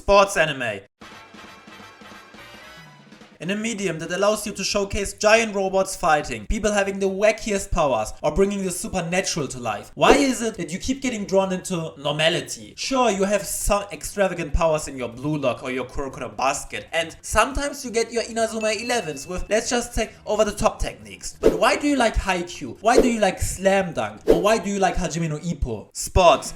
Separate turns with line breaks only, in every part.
Sports anime. In a medium that allows you to showcase giant robots fighting, people having the wackiest powers, or bringing the supernatural to life. Why is it that you keep getting drawn into normality? Sure, you have some extravagant powers in your Blue Lock or your Kuroko basket, and sometimes you get your Inazuma 11s with, let's just say, over-the-top techniques. But why do you like Haikyuu? Why do you like Slam Dunk? Or why do you like Hajime no Ippo? Sports.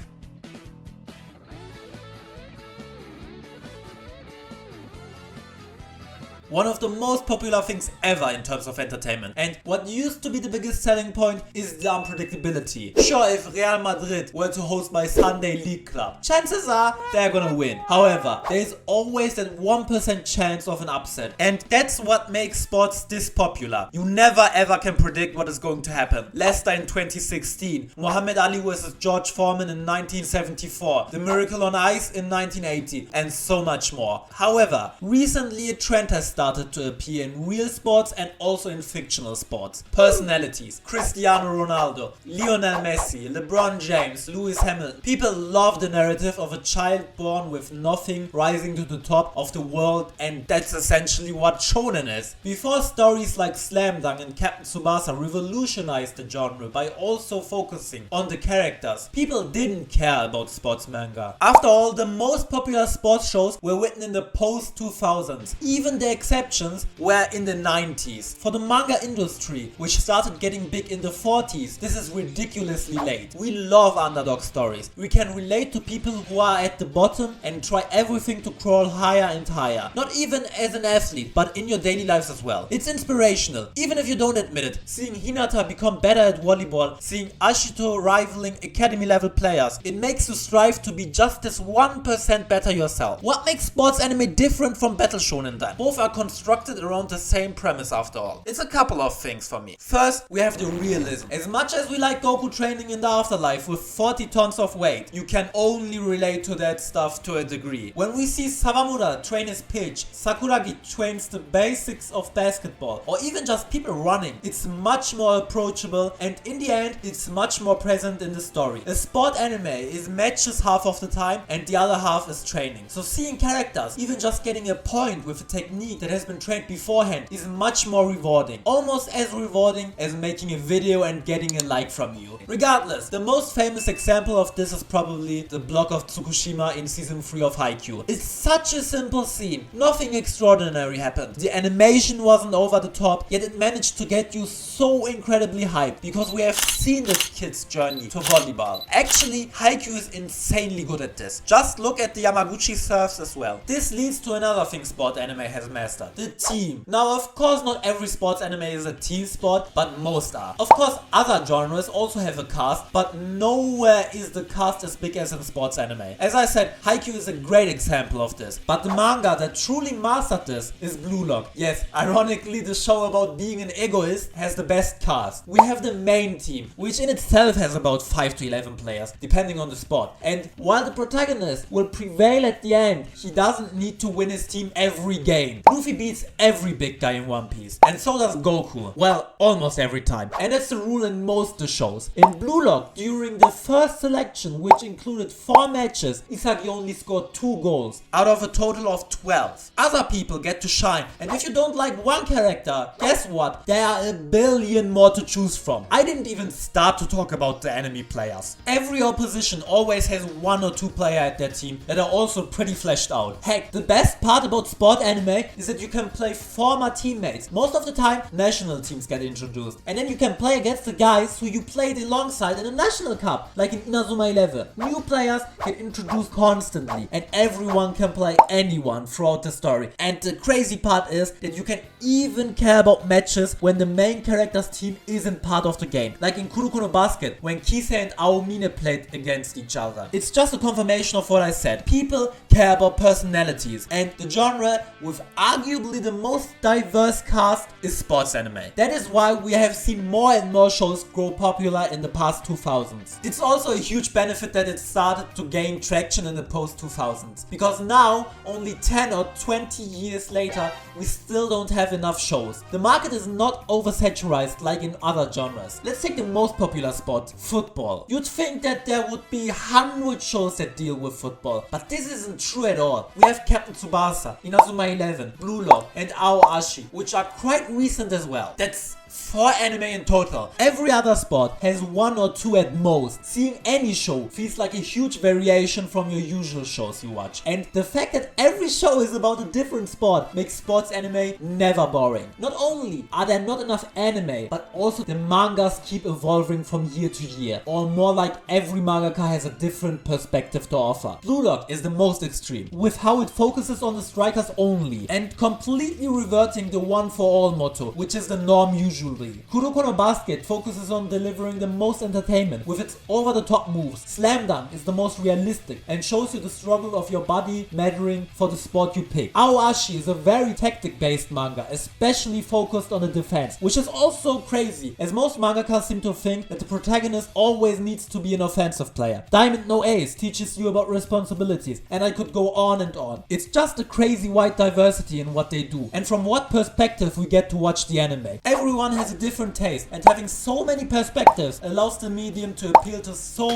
One of the most popular things ever in terms of entertainment. And what used to be the biggest selling point is the unpredictability. Sure, if Real Madrid were to host my Sunday League club, chances are they're gonna win. However, there is always that 1% chance of an upset. And that's what makes sports this popular. You never ever can predict what is going to happen. Leicester in 2016, Muhammad Ali vs George Foreman in 1974, The Miracle on Ice in 1980, and so much more. However, recently a trend has started to appear in real sports and also in fictional sports. Personalities: Cristiano Ronaldo, Lionel Messi, LeBron James, Lewis Hamilton. People love the narrative of a child born with nothing rising to the top of the world, and that's essentially what shonen is. Before stories like Slam Dunk and Captain Tsubasa revolutionized the genre by also focusing on the characters, people didn't care about sports manga. After all, the most popular sports shows were written in the post-2000s. Even the exceptions were in the 90s. For the manga industry, which started getting big in the 40s, this is ridiculously late. We love underdog stories. We can relate to people who are at the bottom and try everything to crawl higher and higher. Not even as an athlete, but in your daily lives as well. It's inspirational, even if you don't admit it. Seeing Hinata become better at volleyball, seeing Ashito rivaling academy level players, it makes you strive to be just this 1% better yourself. What makes sports anime different from battle shonen then? Both are constructed around the same premise after all. It's a couple of things for me. First, we have the realism. As much as we like Goku training in the afterlife with 40 tons of weight, you can only relate to that stuff to a degree. When we see Sawamura train his pitch, Sakuragi trains the basics of basketball, or even just people running, it's much more approachable, and in the end, it's much more present in the story. A sport anime is matches half of the time and the other half is training. So seeing characters, even just getting a point with a technique that has been trained beforehand, is much more rewarding. Almost as rewarding as making a video and getting a like from you. Regardless, the most famous example of this is probably the block of Tsukushima in season 3 of Haikyuu. It's such a simple scene. Nothing extraordinary happened. The animation wasn't over the top, yet it managed to get you so incredibly hyped because we have seen this kid's journey to volleyball. Actually, Haikyuu is insanely good at this. Just look at the Yamaguchi serves as well. This leads to another thing sport anime has mastered: the team. Now, of course, not every sports anime is a team sport, but most are. Of course, other genres also have a cast, but nowhere is the cast as big as in sports anime. As I said, Haikyuu is a great example of this, but the manga that truly mastered this is Blue Lock. Yes, ironically, the show about being an egoist has the best cast. We have the main team, which in itself has about 5 to 11 players, depending on the sport. And while the protagonist will prevail at the end, he doesn't need to win his team every game. Luffy beats every big guy in One Piece, and so does Goku. Well, almost every time. And that's the rule in most of the shows. In Blue Lock, during the first selection, which included 4 matches, Isagi only scored 2 goals out of a total of 12. Other people get to shine, and if you don't like one character, guess what? There are a billion more to choose from. I didn't even start to talk about the enemy players. Every opposition always has 1 or 2 players at their team that are also pretty fleshed out. Heck, the best part about sport anime is that you can play former teammates. Most of the time, national teams get introduced, and then you can play against the guys who you played alongside in a national cup, like in Inazuma 11. New players get introduced constantly, and everyone can play anyone throughout the story. And the crazy part is that you can even care about matches when the main character's team isn't part of the game, like in Kuroko no Basket, when Kisei and Aomine played against each other. It's just a confirmation of what I said. People care about personalities, and the genre with arguably arguably the most diverse cast is sports anime. That is why we have seen more and more shows grow popular in the past 2000s. It's also a huge benefit that it started to gain traction in the post 2000s, because now, only 10 or 20 years later, we still don't have enough shows. The market is not oversaturated like in other genres. Let's take the most popular sport, football. You'd think that there would be 100 shows that deal with football, but this isn't true at all. We have Captain Tsubasa, Inazuma 11, Blue Lock, and Aoashi, which are quite recent as well. That's 4 anime in total. Every other sport has 1 or 2 at most. Seeing any show feels like a huge variation from your usual shows you watch. And the fact that every show is about a different sport makes sports anime never boring. Not only are there not enough anime, but also the mangas keep evolving from year to year. Or more like every mangaka has a different perspective to offer. Blue Lock is the most extreme, with how it focuses on the strikers only and completely reverting the one for all motto, which is the norm usually. Kuroko no Basket focuses on delivering the most entertainment with its over-the-top moves. Slam Dunk is the most realistic and shows you the struggle of your body mattering for the sport you pick. Aoashi is a very tactic-based manga, especially focused on the defense, which is also crazy, as most mangakas seem to think that the protagonist always needs to be an offensive player. Diamond No Ace teaches you about responsibilities, and I could go on and on. It's just a crazy wide diversity in what they do, and from what perspective we get to watch the anime. Everyone has a different taste, and having so many perspectives allows the medium to appeal to so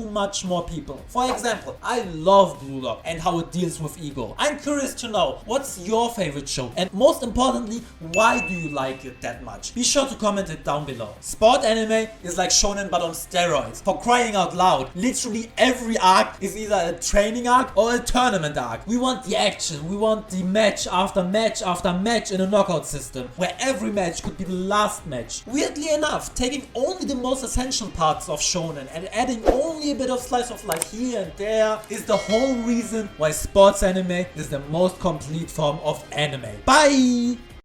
much more people. For example, I love Blue Lock and how it deals with ego. I'm curious to know, what's your favorite show? And most importantly, why do you like it that much? Be sure to comment it down below. Sport anime is like shonen but on steroids. For crying out loud, literally every arc is either a training arc or a tournament arc. We want the action, we want the match after match after match in a knockout system, where every match could be the last match. Weirdly enough, taking only the most essential parts of shonen and adding only a bit of slice of life here and there is the whole reason why sports anime is the most complete form of anime. Bye!